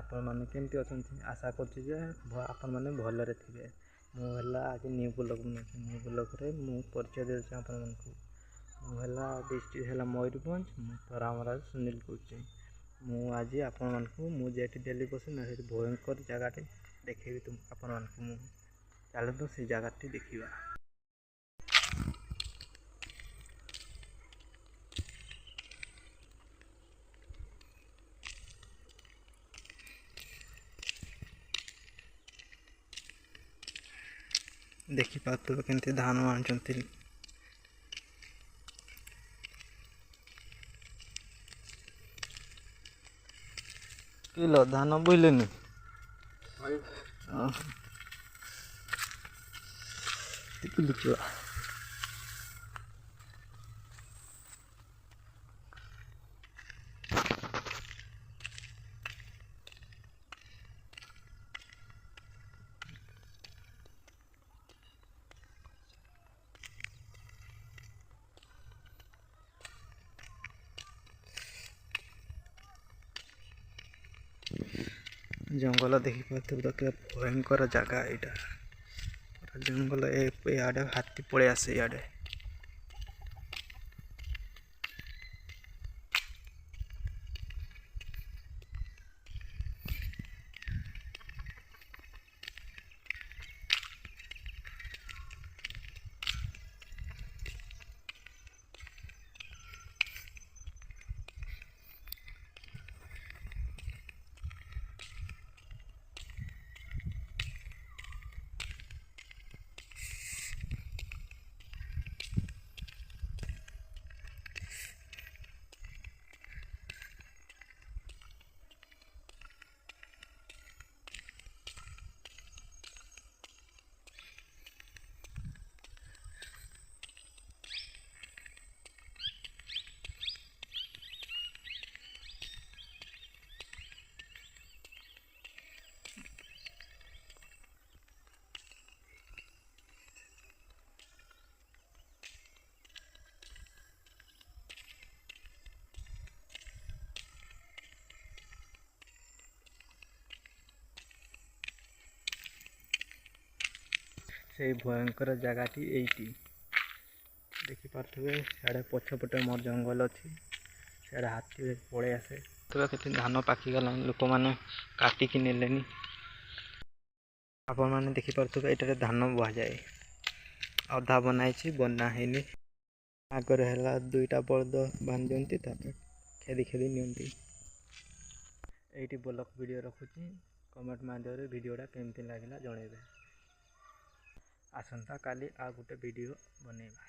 आपण मैंने केमती अच्छा आशा कर भलरे थे। मुझे आज न्यू ब्लॉग न्यू ब्लॉग रे मु परिचय देती आपण मुझे डिस्ट्रिक्ट है मयूरभंज रामराज सुनील कौचे मु आज आपण मुझे डेली बस ना भयंकर जगह देखेबी तुम आपण चलते से जगह देखा। देखिपे केमती धान आनुंट किलो धान बुझे जंगल देखिपे तो भयंकर जगह यहाँ जंगल इे हाथी पलि आसे इे से भयंकर जगहटी ये देखिपे सियाड़े पछपटे मोर जंगल अच्छी सियाड़े हाथी पलि आसे तो के धान पाकिगला लोक मैंने काटिक नेले आपण मैंने देखिपे ये धान बुआ जाए अधा बनाई बना है आगर है दुईटा बलद बांध दिखती खेदी खेदी नि ये ब्लॉग वीडियो रखुची कमेंट माध्यम वीडियोटा केमती लगे जनइबे। आसंता काली आ गोटे वीडियो बनइबा।